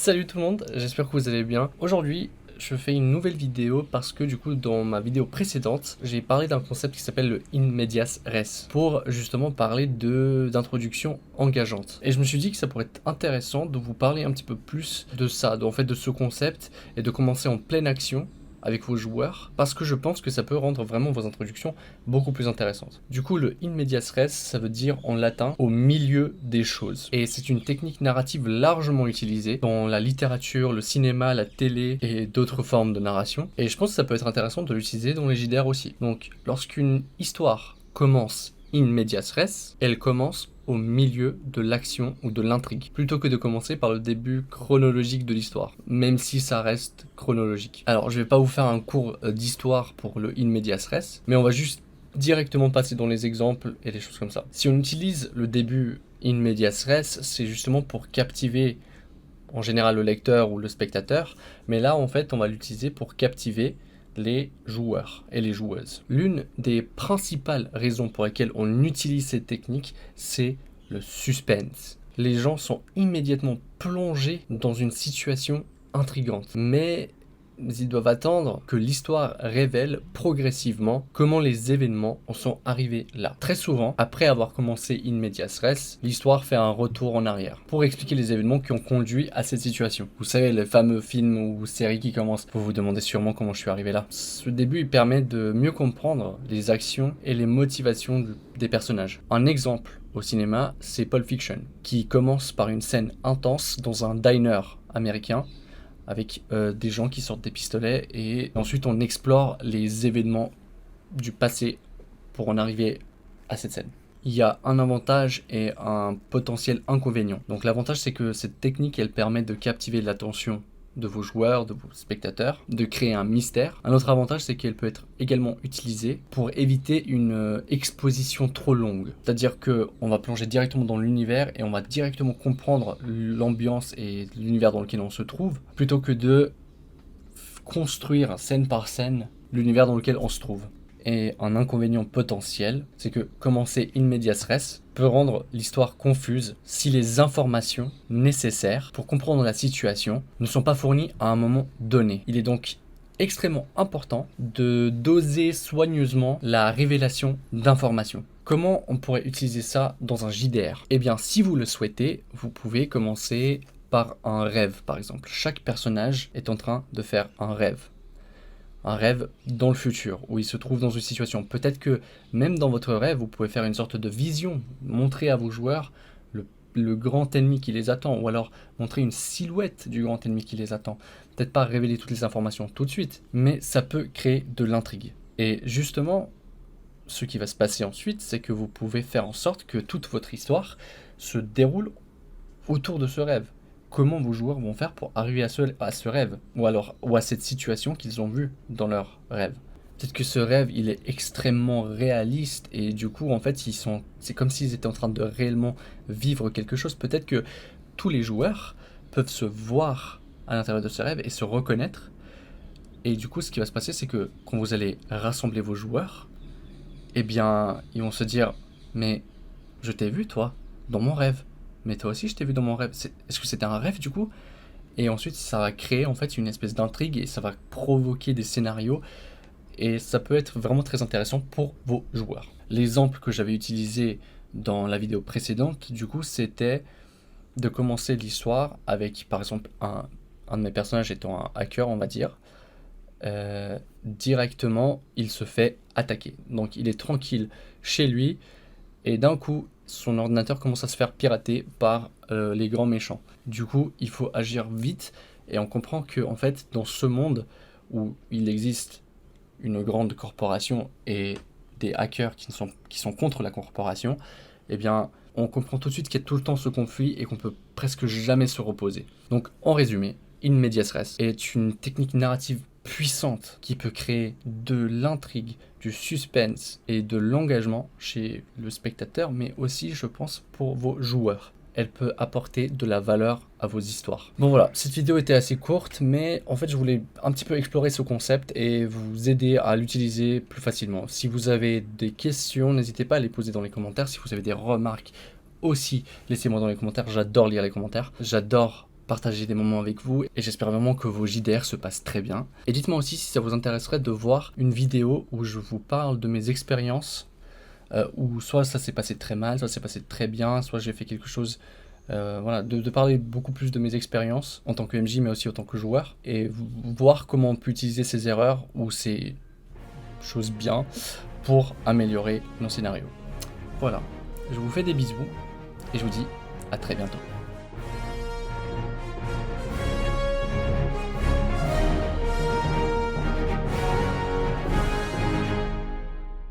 Salut tout le monde, j'espère que vous allez bien. Aujourd'hui, je fais une nouvelle vidéo parce que du coup, dans ma vidéo précédente, j'ai parlé d'un concept qui s'appelle le in medias res pour justement parler d'introduction engageante. Et je me suis dit que ça pourrait être intéressant de vous parler un petit peu plus de ça, de ce concept et de commencer en pleine action avec vos joueurs, parce que je pense que ça peut rendre vraiment vos introductions beaucoup plus intéressantes. Du coup, le in medias res, ça veut dire en latin au milieu des choses. Et c'est une technique narrative largement utilisée dans la littérature, le cinéma, la télé et d'autres formes de narration. Et je pense que ça peut être intéressant de l'utiliser dans les JDR aussi. Donc, lorsqu'une histoire commence in medias res, elle commence au milieu de l'action ou de l'intrigue, plutôt que de commencer par le début chronologique de l'histoire, même si ça reste chronologique. Alors, je vais pas vous faire un cours d'histoire pour le in medias res, mais on va juste directement passer dans les exemples et les choses comme ça. Si on utilise le début in medias res, c'est justement pour captiver en général le lecteur ou le spectateur, mais là en fait on va l'utiliser pour captiver les joueurs et les joueuses. L'une des principales raisons pour lesquelles on utilise cette technique, c'est le suspense. Les gens sont immédiatement plongés dans une situation intrigante, mais ils doivent attendre que l'histoire révèle progressivement comment les événements en sont arrivés là. Très souvent, après avoir commencé in medias res, l'histoire fait un retour en arrière pour expliquer les événements qui ont conduit à cette situation. Vous savez, les fameux films ou séries qui commencent, vous vous demandez sûrement comment je suis arrivé là. Ce début, il permet de mieux comprendre les actions et les motivations des personnages. Un exemple au cinéma, c'est Pulp Fiction, qui commence par une scène intense dans un diner américain, avec des gens qui sortent des pistolets, et ensuite on explore les événements du passé pour en arriver à cette scène. Il y a un avantage et un potentiel inconvénient. Donc l'avantage, c'est que cette technique, elle permet de captiver l'attention de vos joueurs, de vos spectateurs, de créer un mystère. Un autre avantage, c'est qu'elle peut être également utilisée pour éviter une exposition trop longue. C'est-à-dire qu'on va plonger directement dans l'univers et on va directement comprendre l'ambiance et l'univers dans lequel on se trouve, plutôt que de construire scène par scène l'univers dans lequel on se trouve. Et un inconvénient potentiel, c'est que commencer in medias res peut rendre l'histoire confuse si les informations nécessaires pour comprendre la situation ne sont pas fournies à un moment donné. Il est donc extrêmement important de doser soigneusement la révélation d'informations. Comment on pourrait utiliser ça dans un JDR? Eh bien, si vous le souhaitez, vous pouvez commencer par un rêve, par exemple. Chaque personnage est en train de faire un rêve dans le futur, où il se trouve dans une situation. Peut-être que même dans votre rêve, vous pouvez faire une sorte de vision, montrer à vos joueurs le grand ennemi qui les attend, ou alors montrer une silhouette du grand ennemi qui les attend. Peut-être pas révéler toutes les informations tout de suite, mais ça peut créer de l'intrigue. Et justement, ce qui va se passer ensuite, c'est que vous pouvez faire en sorte que toute votre histoire se déroule autour de ce rêve. Comment vos joueurs vont faire pour arriver à ce rêve, ou à cette situation qu'ils ont vue dans leur rêve. Peut-être que ce rêve, il est extrêmement réaliste, et du coup, en fait, c'est comme s'ils étaient en train de réellement vivre quelque chose. Peut-être que tous les joueurs peuvent se voir à l'intérieur de ce rêve et se reconnaître. Et du coup, ce qui va se passer, c'est que quand vous allez rassembler vos joueurs, eh bien, ils vont se dire « Mais je t'ai vu, toi, dans mon rêve. Mais toi aussi, je t'ai vu dans mon rêve. Est-ce que c'était un rêve, du coup ?» Et ensuite, ça va créer en fait une espèce d'intrigue et ça va provoquer des scénarios. Et ça peut être vraiment très intéressant pour vos joueurs. L'exemple que j'avais utilisé dans la vidéo précédente, du coup, c'était de commencer l'histoire avec, par exemple, un de mes personnages étant un hacker, on va dire. Directement, il se fait attaquer. Donc, il est tranquille chez lui et d'un coup, son ordinateur commence à se faire pirater par les grands méchants. Du coup, il faut agir vite et on comprend que en fait, dans ce monde où il existe une grande corporation et des hackers qui sont contre la corporation, eh bien, on comprend tout de suite qu'il y a tout le temps ce conflit et qu'on peut presque jamais se reposer. Donc, en résumé, in medias res est une technique narrative puissante qui peut créer de l'intrigue, du suspense et de l'engagement chez le spectateur, mais aussi, je pense, pour vos joueurs. Elle peut apporter de la valeur à vos histoires. Bon voilà, cette vidéo était assez courte, mais en fait je voulais un petit peu explorer ce concept et vous aider à l'utiliser plus facilement. Si vous avez des questions, n'hésitez pas à les poser dans les commentaires. Si vous avez des remarques aussi, laissez-moi dans les commentaires. J'adore lire les commentaires. J'adore partager des moments avec vous et j'espère vraiment que vos JDR se passent très bien. Et dites-moi aussi si ça vous intéresserait de voir une vidéo où je vous parle de mes expériences, où soit ça s'est passé très mal, soit ça s'est passé très bien, soit j'ai fait quelque chose. Voilà, de parler beaucoup plus de mes expériences en tant que MJ mais aussi en tant que joueur et voir comment on peut utiliser ces erreurs ou ces choses bien pour améliorer nos scénarios. Voilà, je vous fais des bisous et je vous dis à très bientôt.